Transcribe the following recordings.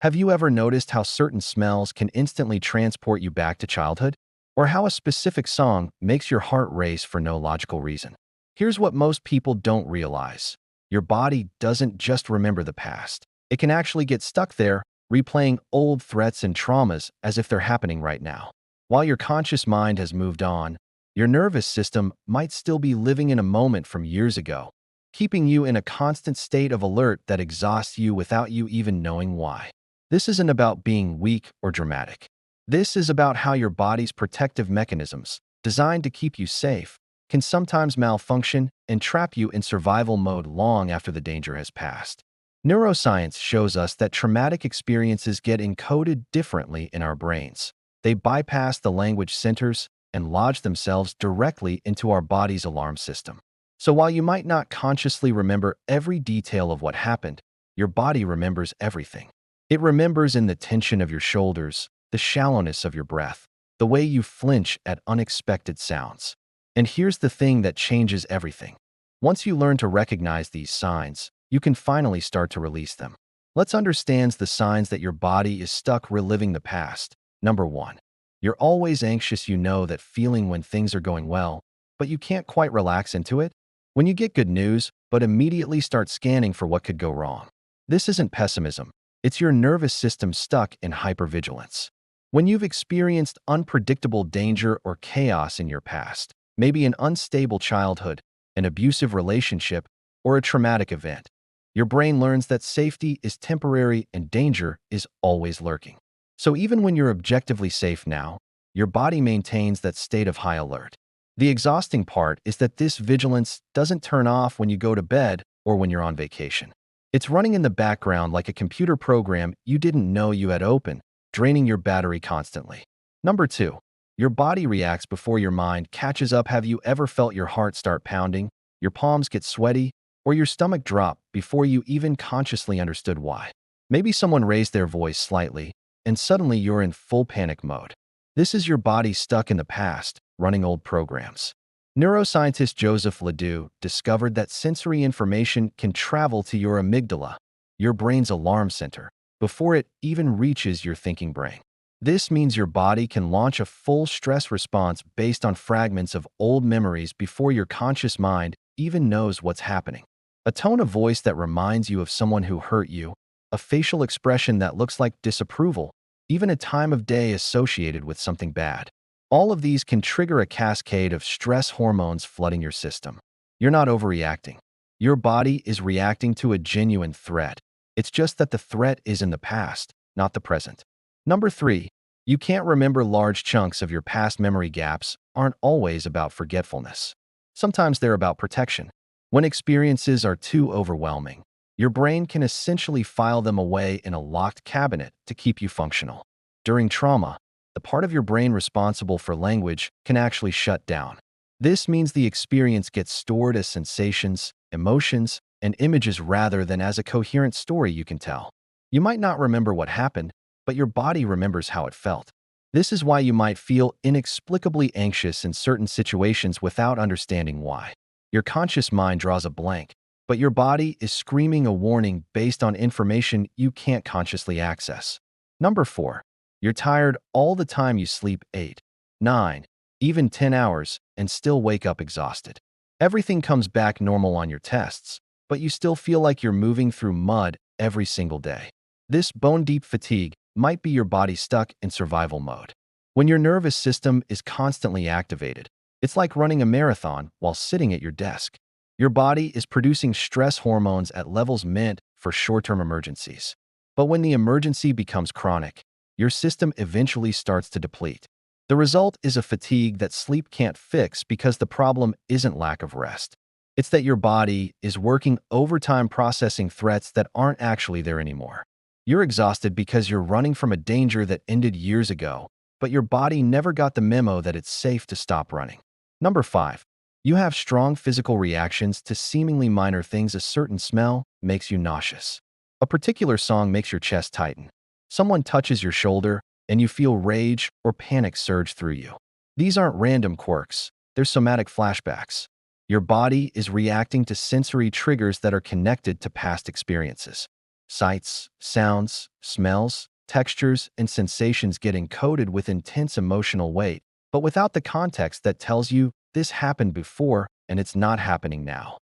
Have you ever noticed how certain smells can instantly transport you back to childhood? Or how a specific song makes your heart race for no logical reason? Here's what most people don't realize. Your body doesn't just remember the past. It can actually get stuck there, replaying old threats and traumas as if they're happening right now. While your conscious mind has moved on, your nervous system might still be living in a moment from years ago, keeping you in a constant state of alert that exhausts you without you even knowing why. This isn't about being weak or dramatic. This is about how your body's protective mechanisms, designed to keep you safe, can sometimes malfunction and trap you in survival mode long after the danger has passed. Neuroscience shows us that traumatic experiences get encoded differently in our brains. They bypass the language centers and lodge themselves directly into our body's alarm system. So while you might not consciously remember every detail of what happened, your body remembers everything. It remembers in the tension of your shoulders, the shallowness of your breath, the way you flinch at unexpected sounds. And here's the thing that changes everything. Once you learn to recognize these signs, you can finally start to release them. Let's understand the signs that your body is stuck reliving the past. Number 1. You're always anxious. You know that feeling when things are going well, but you can't quite relax into it? When you get good news, but immediately start scanning for what could go wrong. This isn't pessimism. It's your nervous system stuck in hypervigilance. When you've experienced unpredictable danger or chaos in your past, maybe an unstable childhood, an abusive relationship, or a traumatic event, your brain learns that safety is temporary and danger is always lurking. So even when you're objectively safe now, your body maintains that state of high alert. The exhausting part is that this vigilance doesn't turn off when you go to bed or when you're on vacation. It's running in the background like a computer program you didn't know you had open, draining your battery constantly. Number 2. Your body reacts before your mind catches up. Have you ever felt your heart start pounding, your palms get sweaty, or your stomach drop before you even consciously understood why? Maybe someone raised their voice slightly, and suddenly you're in full panic mode. This is your body stuck in the past, running old programs. Neuroscientist Joseph Ledoux discovered that sensory information can travel to your amygdala, your brain's alarm center, before it even reaches your thinking brain. This means your body can launch a full stress response based on fragments of old memories before your conscious mind even knows what's happening. A tone of voice that reminds you of someone who hurt you, a facial expression that looks like disapproval, even a time of day associated with something bad. All of these can trigger a cascade of stress hormones flooding your system. You're not overreacting. Your body is reacting to a genuine threat. It's just that the threat is in the past, not the present. Number 3. You can't remember. Large chunks of your past memory gaps aren't always about forgetfulness. Sometimes they're about protection. When experiences are too overwhelming, your brain can essentially file them away in a locked cabinet to keep you functional. During trauma, the part of your brain responsible for language can actually shut down. This means the experience gets stored as sensations, emotions, and images rather than as a coherent story you can tell. You might not remember what happened, but your body remembers how it felt. This is why you might feel inexplicably anxious in certain situations without understanding why. Your conscious mind draws a blank, but your body is screaming a warning based on information you can't consciously access. Number 4. You're tired all the time. You sleep 8, 9, even 10 hours and still wake up exhausted. Everything comes back normal on your tests, but you still feel like you're moving through mud every single day. This bone-deep fatigue might be your body stuck in survival mode. When your nervous system is constantly activated, it's like running a marathon while sitting at your desk. Your body is producing stress hormones at levels meant for short-term emergencies. But when the emergency becomes chronic, your system eventually starts to deplete. The result is a fatigue that sleep can't fix because the problem isn't lack of rest. It's that your body is working overtime processing threats that aren't actually there anymore. You're exhausted because you're running from a danger that ended years ago, but your body never got the memo that it's safe to stop running. Number 5. You have strong physical reactions to seemingly minor things. A certain smell makes you nauseous. A particular song makes your chest tighten. Someone touches your shoulder, and you feel rage or panic surge through you. These aren't random quirks. They're somatic flashbacks. Your body is reacting to sensory triggers that are connected to past experiences. Sights, sounds, smells, textures, and sensations get encoded with intense emotional weight, but without the context that tells you this happened before and it's not happening now.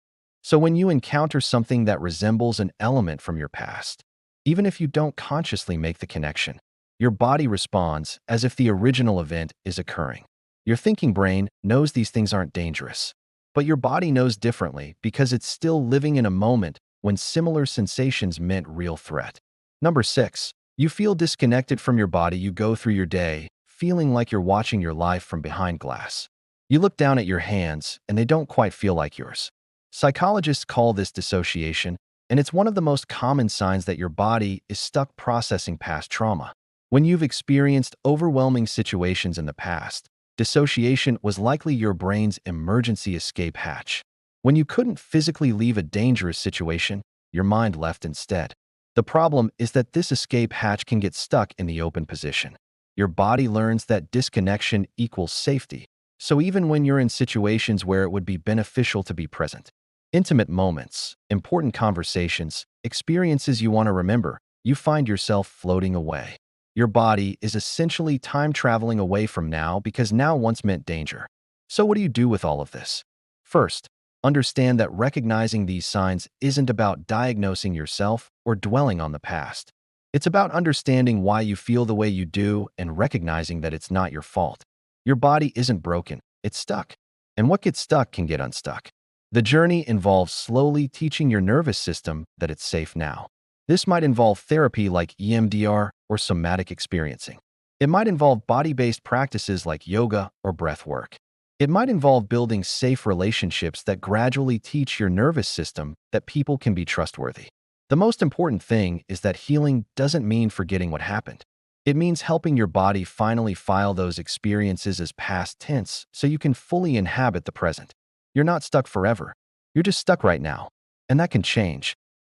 So when you encounter something that resembles an element from your past, even if you don't consciously make the connection, your body responds as if the original event is occurring. Your thinking brain knows these things aren't dangerous, but your body knows differently because it's still living in a moment when similar sensations meant real threat. Number 6. You feel disconnected from your body. You go through your day feeling like you're watching your life from behind glass. You look down at your hands and they don't quite feel like yours. Psychologists call this dissociation, and it's one of the most common signs that your body is stuck processing past trauma. When you've experienced overwhelming situations in the past, dissociation was likely your brain's emergency escape hatch. When you couldn't physically leave a dangerous situation, your mind left instead. The problem is that this escape hatch can get stuck in the open position. Your body learns that disconnection equals safety, so even when you're in situations where it would be beneficial to be present, intimate moments, important conversations, experiences you want to remember, you find yourself floating away. Your body is essentially time traveling away from now because now once meant danger. So what do you do with all of this? First, understand that recognizing these signs isn't about diagnosing yourself or dwelling on the past. It's about understanding why you feel the way you do and recognizing that it's not your fault. Your body isn't broken, it's stuck. And what gets stuck can get unstuck. The journey involves slowly teaching your nervous system that it's safe now. This might involve therapy like EMDR or somatic experiencing. It might involve body-based practices like yoga or breath work. It might involve building safe relationships that gradually teach your nervous system that people can be trustworthy. The most important thing is that healing doesn't mean forgetting what happened. It means helping your body finally file those experiences as past tense so you can fully inhabit the present. You're not stuck forever. You're just stuck right now. And that can change.